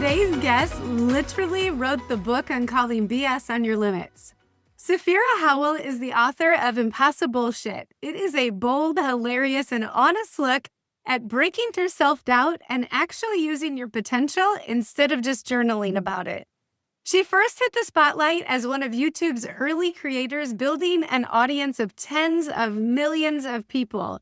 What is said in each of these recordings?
Today's guest literally wrote the book on calling BS on your limits. Saphira Howell is the author of Impossibullshit. It is a bold, hilarious, and honest look at breaking through self-doubt and actually using your potential instead of just journaling about it. She first hit the spotlight as one of YouTube's early creators, building an audience of tens of millions of people.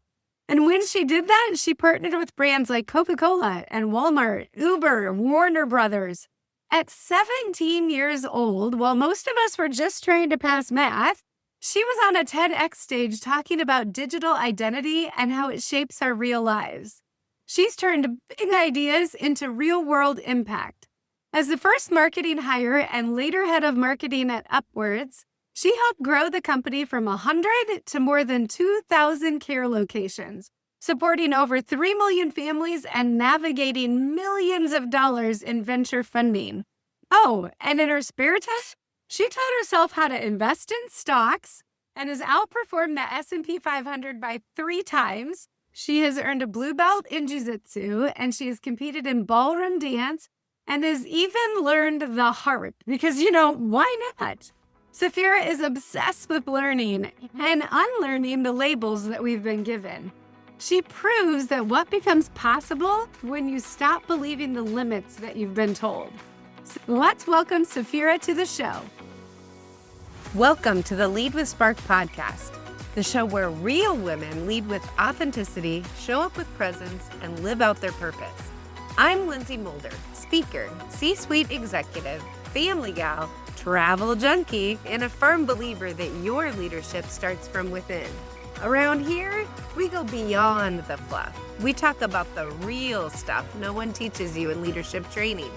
And when she did that, she partnered with brands like Coca-Cola and Walmart, Uber, Warner Brothers. At 17 years old, while most of us were just trying to pass math, she was on a TEDx stage talking about digital identity and how it shapes our real lives. She's turned big ideas into real-world impact. As the first marketing hire and later head of marketing at Upwards, she helped grow the company from 100 to more than 2,000 care locations, supporting over 3 million families and navigating millions of dollars in venture funding. Oh, and in her spare time, she taught herself how to invest in stocks and has outperformed the S&P 500 by 3 times. She has earned a blue belt in jiu-jitsu, and she has competed in ballroom dance and has even learned the harp because, why not? Saphira is obsessed with learning and unlearning the labels that we've been given. She proves that what becomes possible when you stop believing the limits that you've been told. So let's welcome Saphira to the show. Welcome to the Lead with Spark podcast, the show where real women lead with authenticity, show up with presence, and live out their purpose. I'm Lynsey Mulder, speaker, C-suite executive, family gal, travel junkie, and a firm believer that your leadership starts from within. Around here, we go beyond the fluff. We talk about the real stuff no one teaches you in leadership training.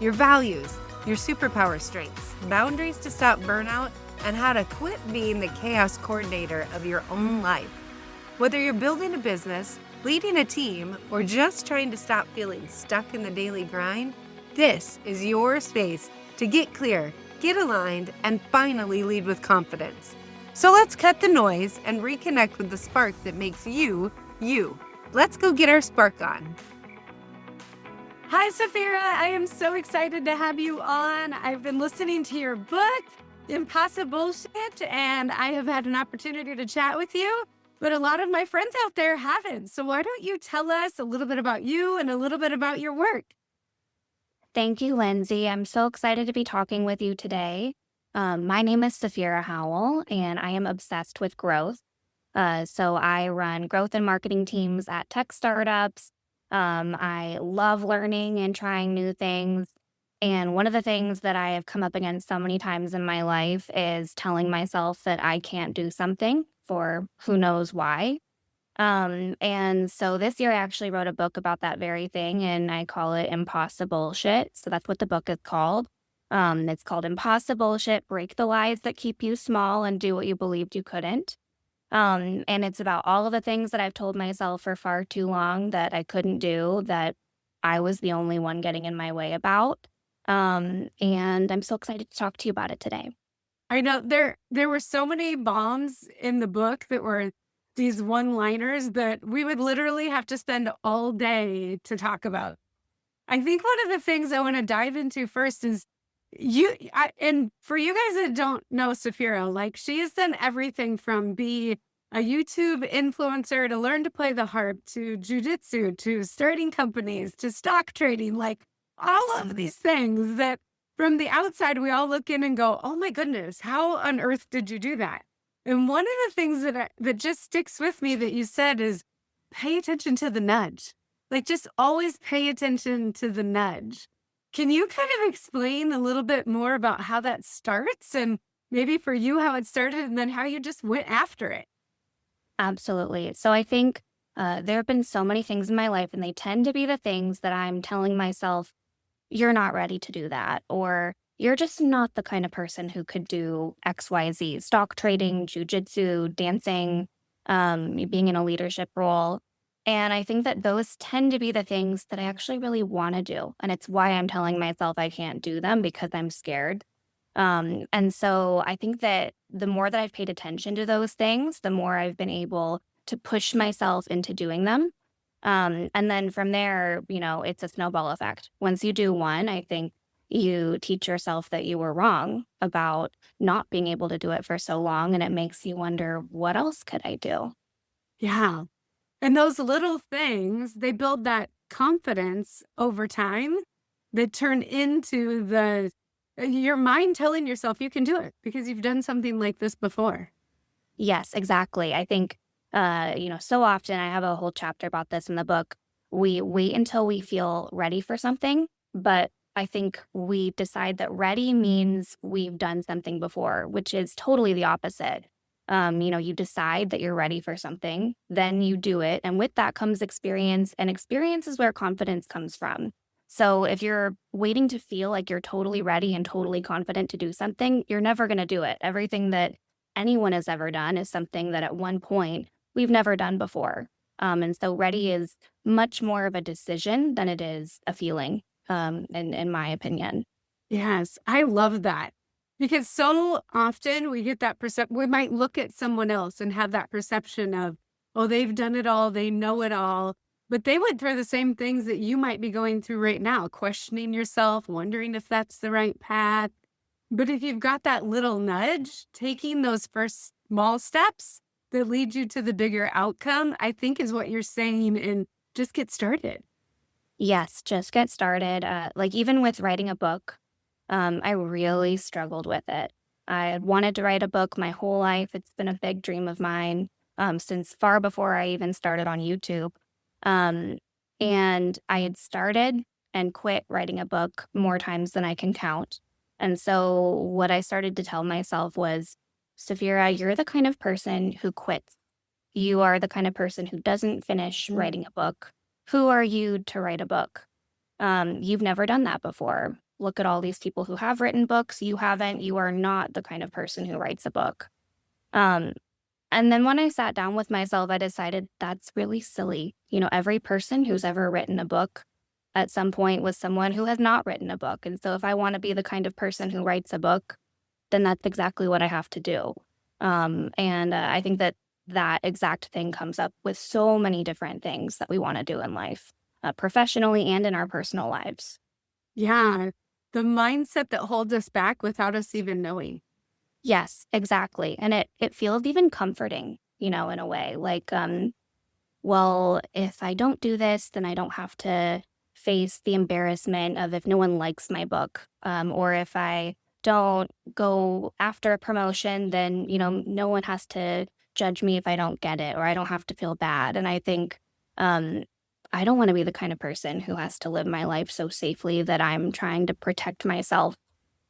Your values, your superpower strengths, boundaries to stop burnout, and how to quit being the chaos coordinator of your own life. Whether you're building a business, leading a team, or just trying to stop feeling stuck in the daily grind, this is your space to get clear, get aligned, and finally lead with confidence. So let's cut the noise and reconnect with the spark that makes you, you. Let's go get our spark on. Hi, Saphira. I am so excited to have you on. I've been listening to your book, Impossibullshit, and I have had an opportunity to chat with you, but a lot of my friends out there haven't. So why don't you tell us a little bit about you and a little bit about your work? Thank you, Lynsey. I'm so excited to be talking with you today. My name is Saphira Howell, and I am obsessed with growth. So I run growth and marketing teams at tech startups. I love learning and trying new things. And one of the things that I have come up against so many times in my life is telling myself that I can't do something for who knows why. And so this year I actually wrote a book about that very thing, and I call it Impossibullshit. So that's what the book is called. It's called Impossibullshit, Break the Lies That Keep You Small and Do What You Believed You Couldn't. And it's about all of the things that I've told myself for far too long that I couldn't do, that I was the only one getting in my way about. And I'm so excited to talk to you about it today. I know there were so many bombs in the book that were these one-liners that we would literally have to spend all day to talk about. I think one of the things I want to dive into first is and for you guys that don't know Saphira, like she has done everything from be a YouTube influencer to learn to play the harp to jiu-jitsu to starting companies to stock trading, like all of these things that from the outside we all look in and go, oh my goodness, how on earth did you do that? And one of the things that just sticks with me that you said is pay attention to the nudge. Like just always pay attention to the nudge. Can you kind of explain a little bit more about how that starts and maybe for you how it started and then how you just went after it? Absolutely. So I think there have been so many things in my life, and they tend to be the things that I'm telling myself, you're not ready to do that, or you're just not the kind of person who could do XYZ, stock trading, jujitsu, dancing, being in a leadership role. And I think that those tend to be the things that I actually really want to do. And it's why I'm telling myself I can't do them, because I'm scared. And so I think that the more that I've paid attention to those things, the more I've been able to push myself into doing them. And then from there, it's a snowball effect. Once you do one, I think you teach yourself that you were wrong about not being able to do it for so long. And it makes you wonder, what else could I do? Yeah. And those little things, they build that confidence over time that turn into your mind telling yourself you can do it because you've done something like this before. Yes, exactly. I think, so often I have a whole chapter about this in the book. We wait until we feel ready for something, but I think we decide that ready means we've done something before, which is totally the opposite. You decide that you're ready for something, then you do it. And with that comes experience, and experience is where confidence comes from. So if you're waiting to feel like you're totally ready and totally confident to do something, you're never going to do it. Everything that anyone has ever done is something that at one point we've never done before. And so ready is much more of a decision than it is a feeling, in my opinion. Yes, I love that. Because so often we get that perception, we might look at someone else and have that perception of, oh, they've done it all, they know it all. But they went through the same things that you might be going through right now, questioning yourself, wondering if that's the right path. But if you've got that little nudge, taking those first small steps that lead you to the bigger outcome, I think is what you're saying. And just get started. Yes, just get started. Like even with writing a book, I really struggled with it. I had wanted to write a book my whole life. It's been a big dream of mine since far before I even started on YouTube. Um, and I had started and quit writing a book more times than I can count. And so what I started to tell myself was, Saphira, you're the kind of person who quits. You are the kind of person who doesn't finish writing a book. Who are you to write a book? You've never done that before. Look at all these people who have written books. You haven't. You are not the kind of person who writes a book. Um, and then when I sat down with myself, I decided that's really silly. Every person who's ever written a book at some point was someone who has not written a book. And so if I want to be the kind of person who writes a book, then that's exactly what I have to do. And I think that exact thing comes up with so many different things that we want to do in life, professionally and in our personal lives. Yeah. The mindset that holds us back without us even knowing. Yes, exactly. And it feels even comforting, in a way. Like, well, if I don't do this, then I don't have to face the embarrassment of if no one likes my book. Or if I don't go after a promotion, then, no one has to judge me if I don't get it, or I don't have to feel bad. And I think I don't want to be the kind of person who has to live my life so safely that I'm trying to protect myself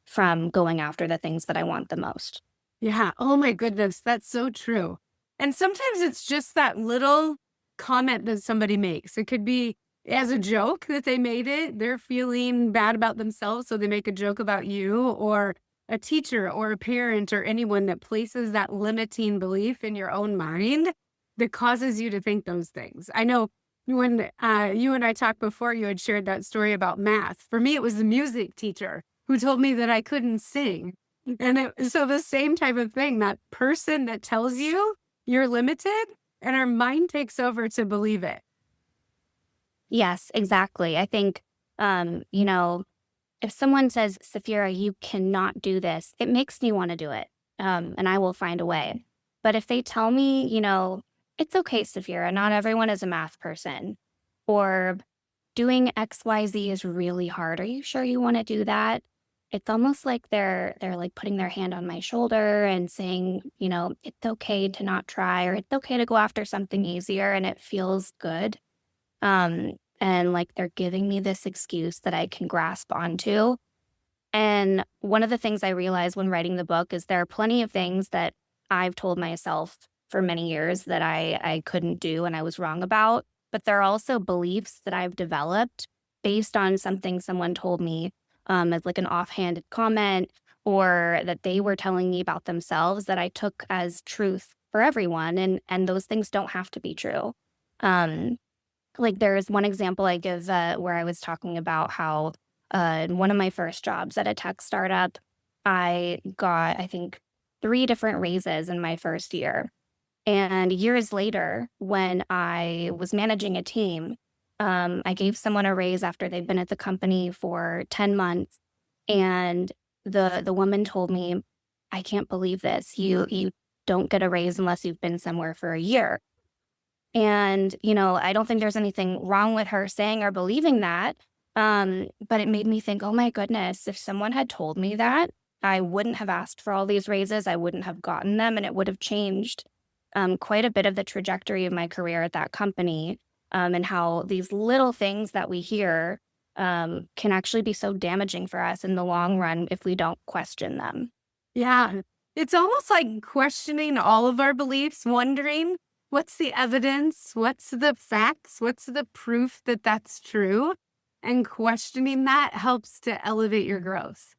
from going after the things that I want the most. Yeah. Oh my goodness. That's so true. And sometimes it's just that little comment that somebody makes. It could be as a joke that they made it. They're feeling bad about themselves, so they make a joke about you, or a teacher or a parent or anyone that places that limiting belief in your own mind that causes you to think those things. I know when you and I talked before, you had shared that story about math. For me, it was the music teacher who told me that I couldn't sing. And so the same type of thing, that person that tells you you're limited, and our mind takes over to believe it. Yes, exactly. I think, if someone says, Saphira, you cannot do this, it makes me want to do it. And I will find a way. But if they tell me, it's okay, Saphira, not everyone is a math person, or doing XYZ is really hard. Are you sure you want to do that? It's almost like they're like putting their hand on my shoulder and saying, it's okay to not try, or it's okay to go after something easier, and it feels good. And like they're giving me this excuse that I can grasp onto. And one of the things I realized when writing the book is there are plenty of things that I've told myself for many years that I couldn't do and I was wrong about. But there are also beliefs that I've developed based on something someone told me as like an offhanded comment, or that they were telling me about themselves that I took as truth for everyone. And those things don't have to be true. Like there's one example I give where I was talking about how in one of my first jobs at a tech startup, I got, I think, 3 different raises in my first year. And years later, when I was managing a team, I gave someone a raise after they'd been at the company for 10 months. And the woman told me, I can't believe this. You don't get a raise unless you've been somewhere for a year. And, I don't think there's anything wrong with her saying or believing that. But it made me think, oh my goodness, if someone had told me that, I wouldn't have asked for all these raises. I wouldn't have gotten them, and it would have changed quite a bit of the trajectory of my career at that company, and how these little things that we hear can actually be so damaging for us in the long run if we don't question them. Yeah. It's almost like questioning all of our beliefs, wondering what's the evidence, what's the facts, what's the proof that that's true? And questioning that helps to elevate your growth.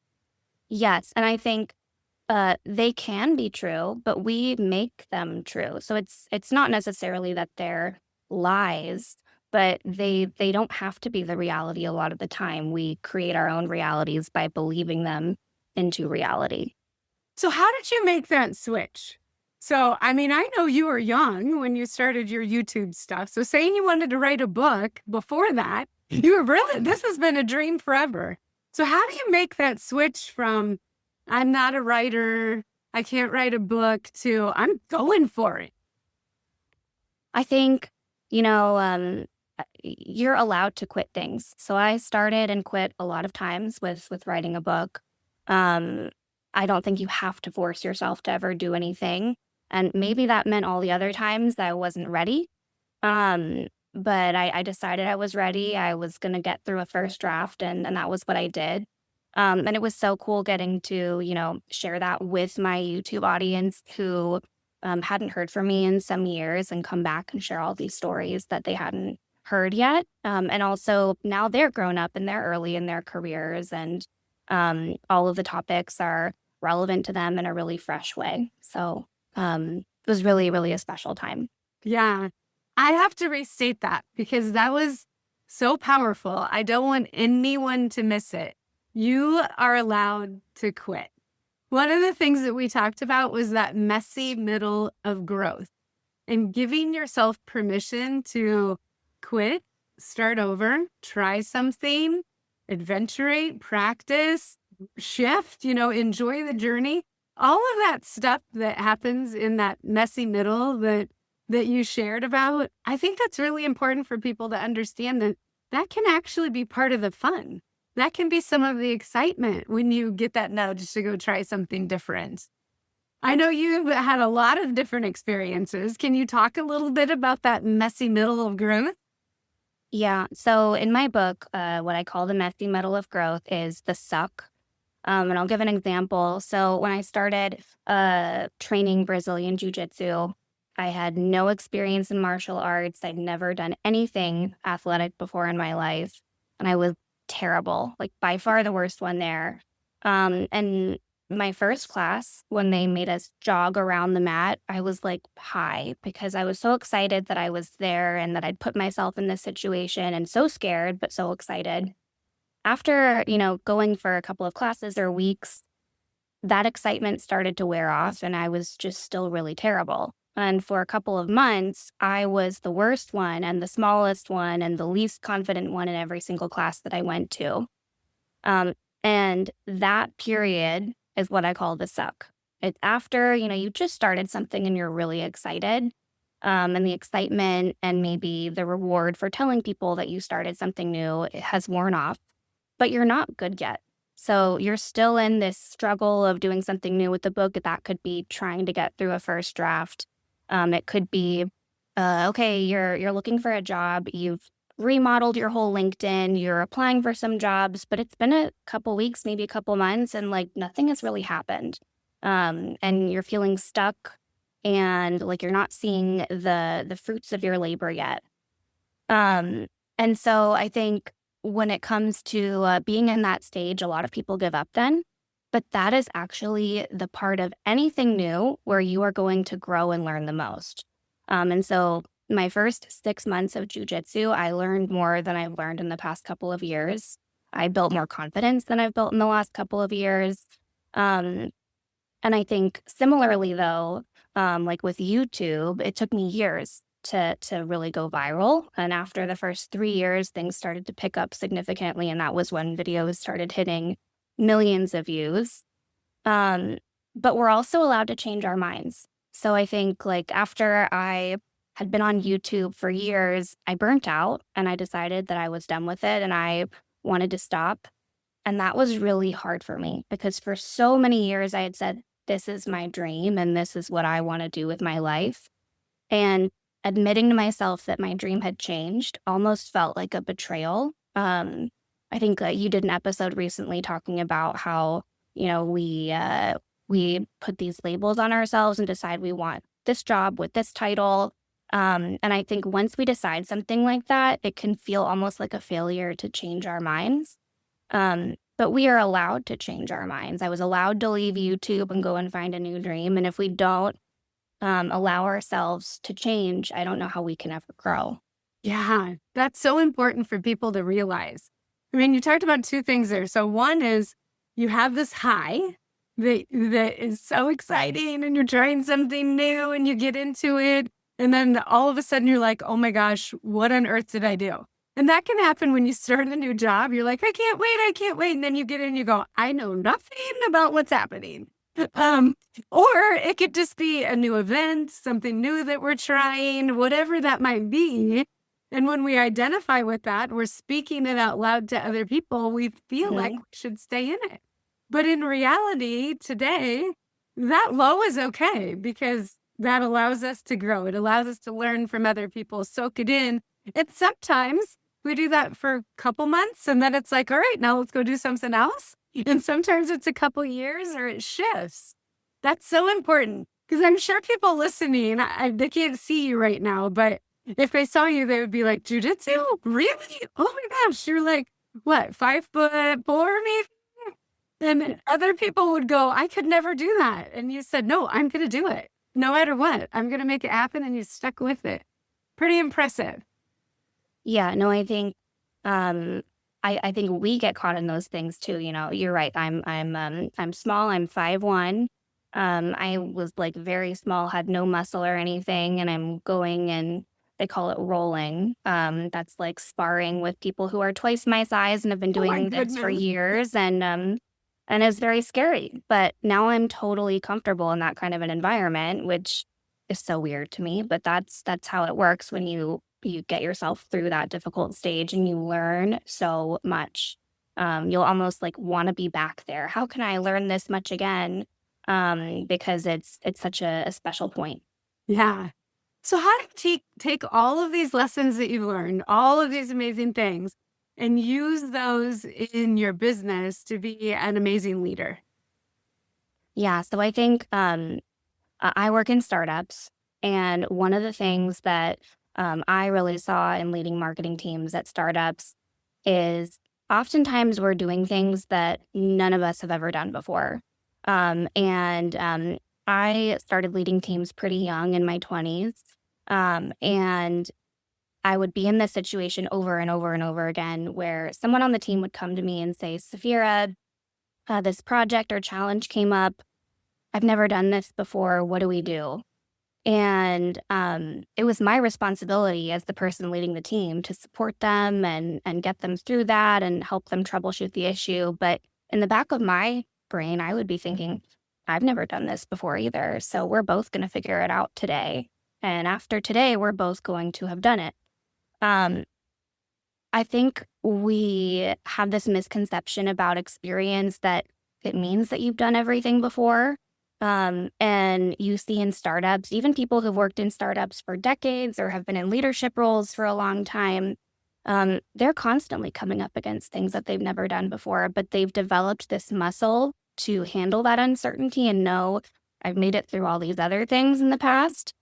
Yes, and I think they can be true, but we make them true. So it's not necessarily that they're lies, but they don't have to be the reality a lot of the time. We create our own realities by believing them into reality. So how did you make that switch? So, I mean, I know you were young when you started your YouTube stuff. So saying you wanted to write a book before that, you were really, this has been a dream forever. So how do you make that switch from I'm not a writer, I can't write a book to I'm going for it? I think, you're allowed to quit things. So I started and quit a lot of times with writing a book. I don't think you have to force yourself to ever do anything. And maybe that meant all the other times that I wasn't ready. But I decided I was ready. I was going to get through a first draft, and that was what I did. And it was so cool getting to, share that with my YouTube audience who hadn't heard from me in some years and come back and share all these stories that they hadn't heard yet. And also now they're grown up and they're early in their careers, and all of the topics are relevant to them in a really fresh way. So it was really, really a special time. Yeah. I have to restate that because that was so powerful. I don't want anyone to miss it. You are allowed to quit. One of the things that we talked about was that messy middle of growth and giving yourself permission to quit, start over, try something, adventurate, practice, shift, enjoy the journey. All of that stuff that happens in that messy middle that you shared about, I think that's really important for people to understand that can actually be part of the fun. That can be some of the excitement when you get that nudge to go try something different. I know you've had a lot of different experiences. Can you talk a little bit about that messy middle of growth? Yeah. So in my book, what I call the messy middle of growth is the suck. And I'll give an example. So when I started training Brazilian Jiu-Jitsu, I had no experience in martial arts. I'd never done anything athletic before in my life. And I was terrible, like by far the worst one there. And my first class, when they made us jog around the mat, I was like high because I was so excited that I was there and that I'd put myself in this situation, and so scared, but so excited. After, going for a couple of classes or weeks, that excitement started to wear off and I was just still really terrible. And for a couple of months, I was the worst one and the smallest one and the least confident one in every single class that I went to. And that period is what I call the suck. It's after, you just started something and you're really excited. And the excitement and maybe the reward for telling people that you started something new, it has worn off, but you're not good yet. So you're still in this struggle of doing something new with the book. That could be trying to get through a first draft. It could be, okay, you're looking for a job. You've remodeled your whole LinkedIn. You're applying for some jobs, but it's been a couple weeks, maybe a couple months, and like nothing has really happened. And you're feeling stuck and like you're not seeing the fruits of your labor yet. And so I think when it comes to being in that stage, a lot of people give up then. But that is actually the part of anything new where you are going to grow and learn the most. And so my first 6 months of jiu-jitsu, I learned more than I've learned in the past couple of years. I built more confidence than I've built in the last couple of years. And I think similarly, though, like with YouTube, it took me years to really go viral. And after the first 3 years, things started to pick up significantly. And that was when videos started hitting millions of views. Um, but we're also allowed to change our minds. So I think like after I had been on YouTube for years, I burnt out and I decided that I was done with it and I wanted to stop. And that was really hard for me because for so many years I had said, this is my dream and this is what I want to do with my life. And admitting to myself that my dream had changed almost felt like a betrayal. I think you did an episode recently talking about how, we put these labels on ourselves and decide we want this job with this title. And I think once we decide something like that, it can feel almost like a failure to change our minds. But we are allowed to change our minds. I was allowed to leave YouTube and go and find a new dream. And if we don't allow ourselves to change, I don't know how we can ever grow. Yeah, that's so important for people to realize. I mean, you talked about two things there. So one is you have this high that is so exciting and you're trying something new and you get into it. And then all of a sudden you're like, oh my gosh, what on earth did I do? And that can happen when you start a new job. You're like, I can't wait. And then you get in and you go, I know nothing about what's happening. Or it could just be a new event, something new that we're trying, whatever that might be. And when we identify with that, we're speaking it out loud to other people. We feel like we should stay in it. But in reality, today, that low is okay because that allows us to grow. It allows us to learn from other people, soak it in. And sometimes we do that for a couple months and then it's like, all right, now let's go do something else. And sometimes it's a couple years or it shifts. That's so important because I'm sure people listening, they can't see you right now, but if they saw you, they would be like, jujitsu? Really? Oh my gosh, you're like, what, 5'4" maybe? And other people would go, I could never do that. And you said, no, I'm going to do it. No matter what, I'm going to make it happen. And you stuck with it. Pretty impressive. Yeah, no, I think I think we get caught in those things too. You're right. I'm small. I'm 5'1". I was like very small, had no muscle or anything, and I'm going and they call it rolling. That's like sparring with people who are twice my size and have been doing this for years, and it's very scary. But now I'm totally comfortable in that kind of an environment, which is so weird to me. But that's how it works when you get yourself through that difficult stage and you learn so much. You'll almost like want to be back there. How can I learn this much again? Because it's such a special point. Yeah. So how do you take all of these lessons that you've learned, all of these amazing things, and use those in your business to be an amazing leader? Yeah. So I think I work in startups. And one of the things that I really saw in leading marketing teams at startups is oftentimes we're doing things that none of us have ever done before. And I started leading teams pretty young in my 20s. And I would be in this situation over and over and over again where someone on the team would come to me and say, Saphira, this project or challenge came up. I've never done this before. What do we do? And it was my responsibility as the person leading the team to support them and get them through that and help them troubleshoot the issue. But in the back of my brain, I would be thinking, I've never done this before either. So we're both going to figure it out today. And after today, we're both going to have done it. I think we have this misconception about experience that it means that you've done everything before. And you see in startups, even people who've worked in startups for decades or have been in leadership roles for a long time, they're constantly coming up against things that they've never done before, but they've developed this muscle to handle that uncertainty and know I've made it through all these other things in the past.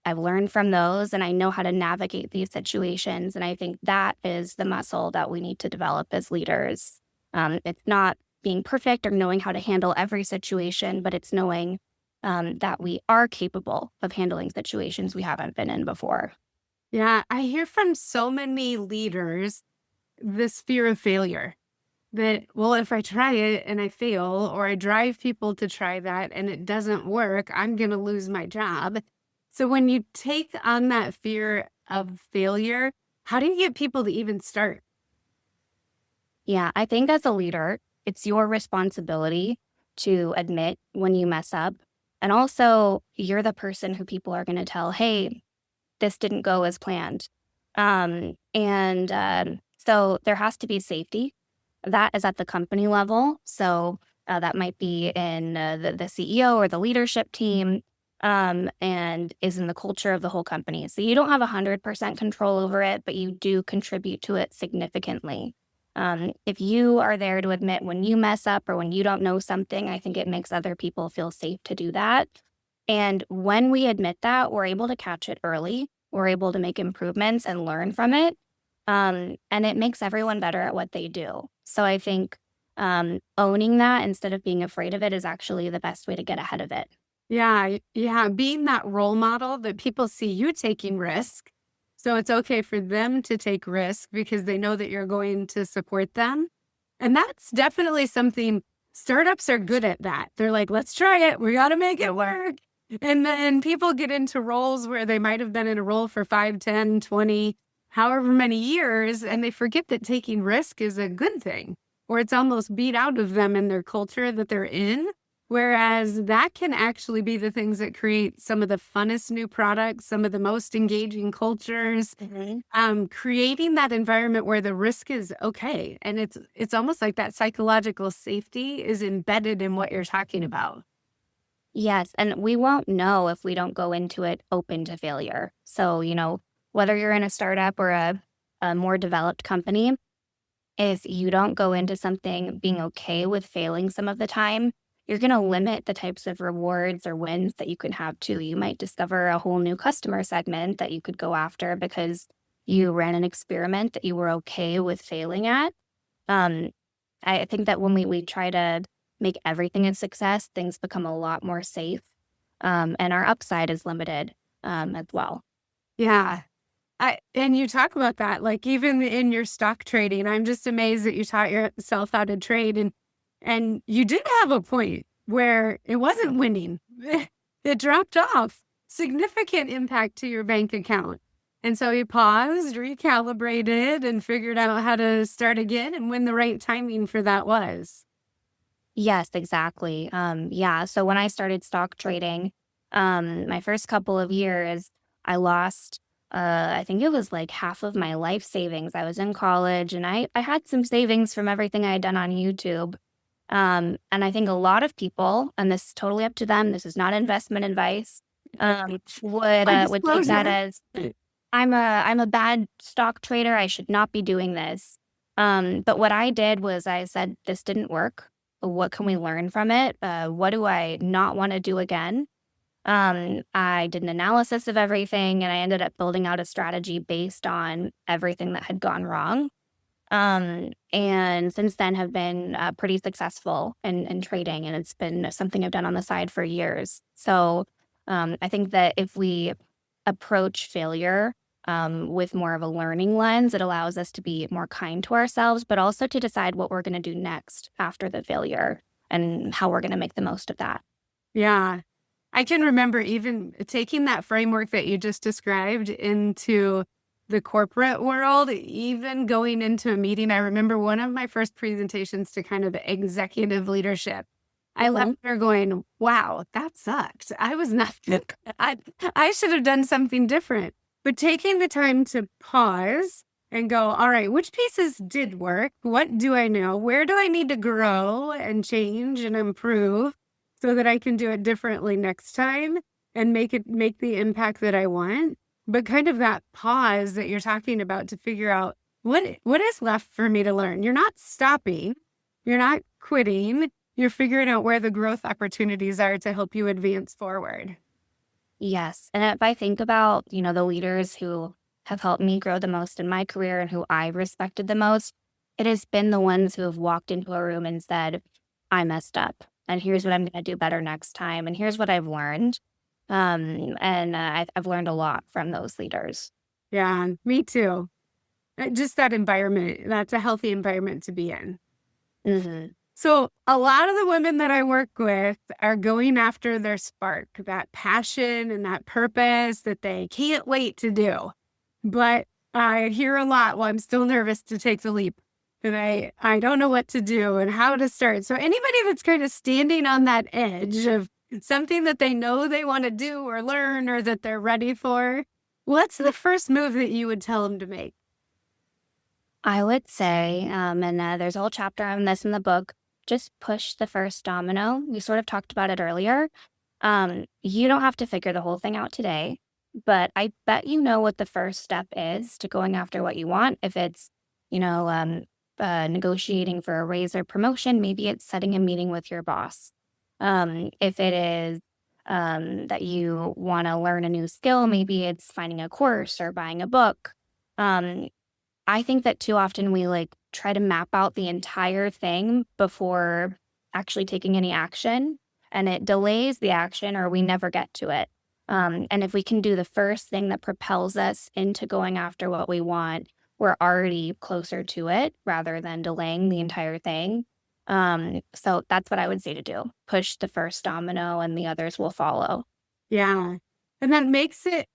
I've learned from those and I know how to navigate these situations. And I think that is the muscle that we need to develop as leaders. It's not being perfect or knowing how to handle every situation, but it's knowing that we are capable of handling situations we haven't been in before. Yeah, I hear from so many leaders this fear of failure. that, well, if I try it and I fail, or I drive people to try that and it doesn't work, I'm going to lose my job. So when you take on that fear of failure, how do you get people to even start? Yeah, I think as a leader, it's your responsibility to admit when you mess up. And also, you're the person who people are going to tell, hey, this didn't go as planned. So there has to be safety. That is at the company level. So that might be in the CEO or the leadership team, and is in the culture of the whole company. So you don't have 100% control over it, but you do contribute to it significantly. If you are there to admit when you mess up or when you don't know something, I think it makes other people feel safe to do that. And when we admit that, we're able to catch it early. We're able to make improvements and learn from it. And it makes everyone better at what they do. So I think owning that instead of being afraid of it is actually the best way to get ahead of it. Yeah, yeah, being that role model that people see you taking risk. So it's okay for them to take risk because they know that you're going to support them. And that's definitely something startups are good at that. They're like, let's try it. We got to make it work. And then people get into roles where they might have been in a role for 5, 10, 20, however many years, and they forget that taking risk is a good thing, or it's almost beat out of them in their culture that they're in. Whereas that can actually be the things that create some of the funnest new products, some of the most engaging cultures, creating that environment where the risk is okay. And it's almost like that psychological safety is embedded in what you're talking about. Yes. And we won't know if we don't go into it open to failure. So, whether you're in a startup or a more developed company, if you don't go into something being okay with failing some of the time, you're going to limit the types of rewards or wins that you can have too. You might discover a whole new customer segment that you could go after because you ran an experiment that you were okay with failing at. Um, I think that when we try to make everything a success, things become a lot more safe, and our upside is limited as well. Yeah. And you talk about that, like even in your stock trading, I'm just amazed that you taught yourself how to trade. And you did have a point where it wasn't winning. It dropped off. Significant impact to your bank account. And so you paused, recalibrated, and figured out how to start again and when the right timing for that was. Yes, exactly. Yeah. So when I started stock trading, my first couple of years, I lost, I think it was like half of my life savings. I was in college and I had some savings from everything I had done on YouTube. And I think a lot of people, and this is totally up to them, this is not investment advice, would take that as I'm a bad stock trader. I should not be doing this. But what I did was I said, this didn't work. What can we learn from it? What do I not want to do again? I did an analysis of everything and I ended up building out a strategy based on everything that had gone wrong. And since then have been pretty successful in trading, and it's been something I've done on the side for years. So I think that if we approach failure with more of a learning lens, it allows us to be more kind to ourselves, but also to decide what we're going to do next after the failure and how we're going to make the most of that. Yeah. I can remember even taking that framework that you just described into the corporate world, even going into a meeting. I remember one of my first presentations to kind of executive leadership. I left there going, wow, that sucked. I was not good. I should have done something different. But taking the time to pause and go, all right, which pieces did work? What do I know? Where do I need to grow and change and improve so that I can do it differently next time and make the impact that I want? But kind of that pause that you're talking about to figure out what is left for me to learn. You're not stopping. You're not quitting. You're figuring out where the growth opportunities are to help you advance forward. Yes. And if I think about, the leaders who have helped me grow the most in my career and who I respected the most, it has been the ones who have walked into a room and said, I messed up and here's what I'm going to do better next time. And here's what I've learned. I've learned a lot from those leaders. Yeah, me too. Just that environment, that's a healthy environment to be in. hmm So a lot of the women that I work with are going after their spark, that passion and that purpose that they can't wait to do. But I hear a lot, well, I'm still nervous to take the leap. And I don't know what to do and how to start. So anybody that's kind of standing on that edge of something that they know they want to do or learn or that they're ready for, what's the first move that you would tell them to make? I would say, and there's a whole chapter on this in the book, just push the first domino. We sort of talked about it earlier. You don't have to figure the whole thing out today, but I bet you know what the first step is to going after what you want. If it's, you know, negotiating for a raise or promotion, maybe it's setting a meeting with your boss. If it is that you want to learn a new skill, maybe it's finding a course or buying a book. Um, I think that too often we like try to map out the entire thing before actually taking any action, and it delays the action or we never get to it. And if we can do the first thing that propels us into going after what we want, we're already closer to it rather than delaying the entire thing. So that's what I would say to do. Push the first domino and the others will follow. Yeah. And that makes it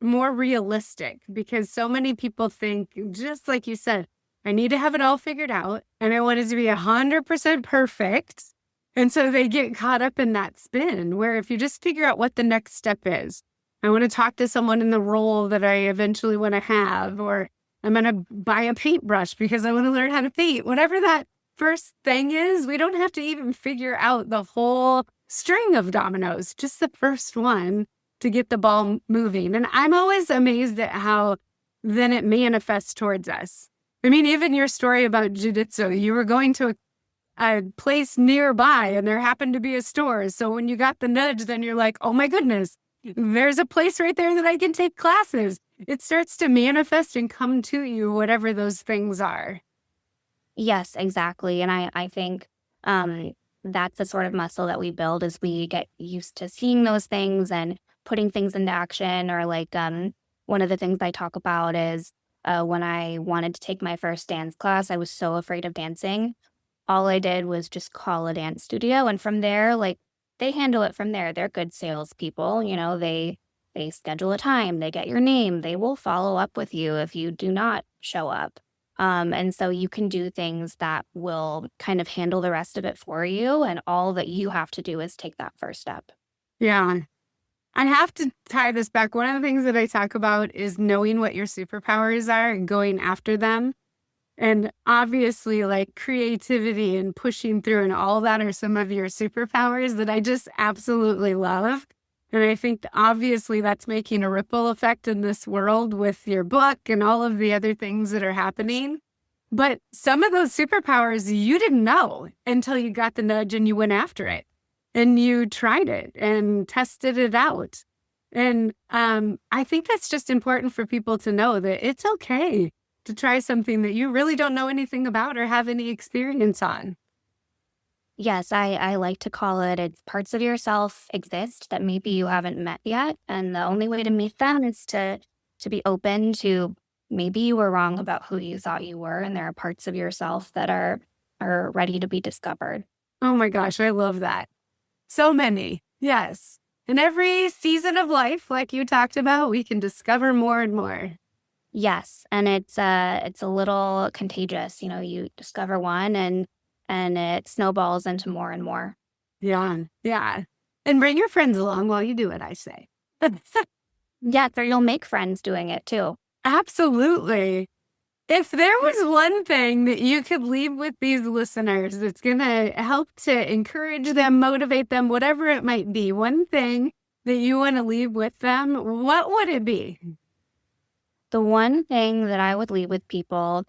more realistic because so many people think, just like you said, I need to have it all figured out and I want it to be 100% perfect. And so they get caught up in that spin where if you just figure out what the next step is, I want to talk to someone in the role that I eventually want to have, or I'm going to buy a paintbrush because I want to learn how to paint, whatever that first thing is, we don't have to even figure out the whole string of dominoes, just the first one to get the ball moving. And I'm always amazed at how then it manifests towards us. I mean, even your story about jitsu, you were going to a place nearby and there happened to be a store. So when you got the nudge, then you're like, oh my goodness, there's a place right there that I can take classes. It starts to manifest and come to you, whatever those things are. Yes, exactly. And I think that's the sort of muscle that we build as we get used to seeing those things and putting things into action. Or like one of the things I talk about is when I wanted to take my first dance class, I was so afraid of dancing. All I did was just call a dance studio. And from there, like they handle it from there. They're good salespeople. You know, they schedule a time, they get your name, they will follow up with you if you do not show up. And so you can do things that will kind of handle the rest of it for you. And all that you have to do is take that first step. Yeah. I have to tie this back. One of the things that I talk about is knowing what your superpowers are and going after them. And obviously, like creativity and pushing through and all that are some of your superpowers that I just absolutely love. And I think obviously that's making a ripple effect in this world with your book and all of the other things that are happening. But some of those superpowers you didn't know until you got the nudge and you went after it and you tried it and tested it out. And I think that's just important for people to know that it's okay to try something that you really don't know anything about or have any experience on. Yes, I like to call it's parts of yourself exist that maybe you haven't met yet. And the only way to meet them is to be open to maybe you were wrong about who you thought you were. And there are parts of yourself that are ready to be discovered. Oh my gosh, I love that. So many. Yes. In every season of life, like you talked about, we can discover more and more. Yes. And it's a little contagious. You know, you discover one and it snowballs into more and more. Yeah. Yeah. And bring your friends along while you do it, I say. Yeah, so you'll make friends doing it too. Absolutely. If there was one thing that you could leave with these listeners that's going to help to encourage them, motivate them, whatever it might be, one thing that you want to leave with them, what would it be? The one thing that I would leave with people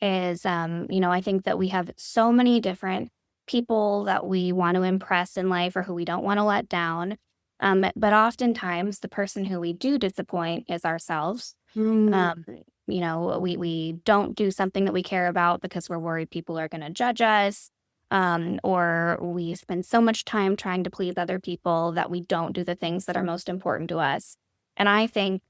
is, I think that we have so many different people that we want to impress in life or who we don't want to let down. But oftentimes the person who we do disappoint is ourselves. Mm. We don't do something that we care about because we're worried people are going to judge us. Or we spend so much time trying to please other people that we don't do the things that are most important to us. And I think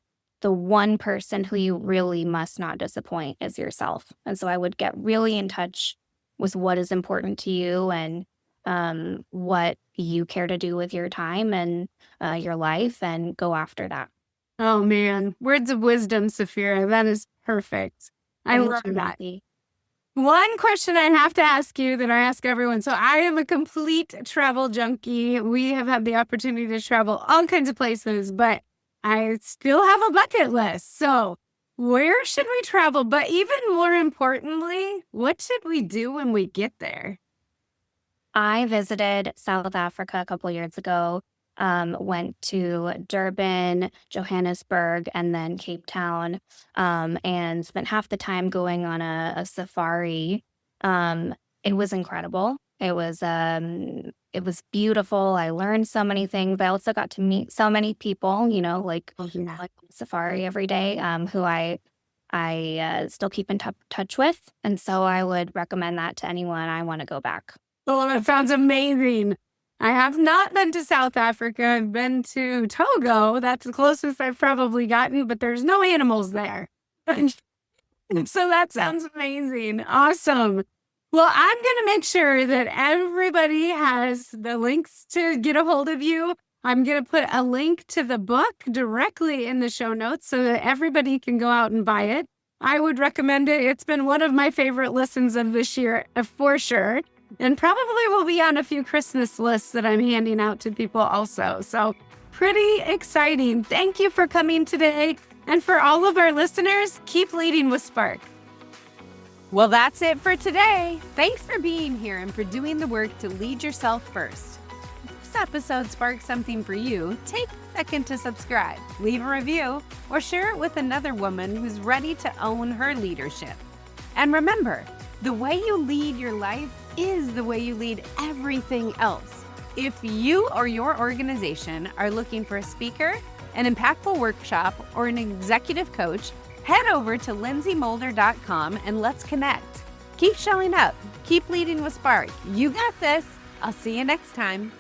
the one person who you really must not disappoint is yourself. And so I would get really in touch with what is important to you and what you care to do with your time and your life, and go after that. Oh man, words of wisdom, Saphira. That is perfect. I Thank love you, that. Lynsey. One question I have to ask you that I ask everyone. So I am a complete travel junkie. We have had the opportunity to travel all kinds of places, but I still have a bucket list. So where should we travel? But even more importantly, what should we do when we get there? I visited South Africa a couple years ago. Went to Durban, Johannesburg, and then Cape Town, and spent half the time going on a safari. It was incredible. It was beautiful. I learned so many things. I also got to meet so many people, like Yeah. on safari every day, who I still keep in touch with. And so I would recommend that to anyone. I want to go back. Oh, that sounds amazing. I have not been to South Africa. I've been to Togo. That's the closest I've probably gotten, but there's no animals there. So that sounds amazing. Awesome. Well, I'm going to make sure that everybody has the links to get a hold of you. I'm going to put a link to the book directly in the show notes so that everybody can go out and buy it. I would recommend it. It's been one of my favorite listens of this year, for sure. And probably will be on a few Christmas lists that I'm handing out to people also. So pretty exciting. Thank you for coming today. And for all of our listeners, keep leading with Spark. Well, that's it for today. Thanks for being here and for doing the work to lead yourself first. If this episode sparked something for you, take a second to subscribe, leave a review, or share it with another woman who's ready to own her leadership. And remember, the way you lead your life is the way you lead everything else. If you or your organization are looking for a speaker, an impactful workshop, or an executive coach, head over to lynseymoulder.com and let's connect. Keep showing up. Keep leading with Spark. You got this. I'll see you next time.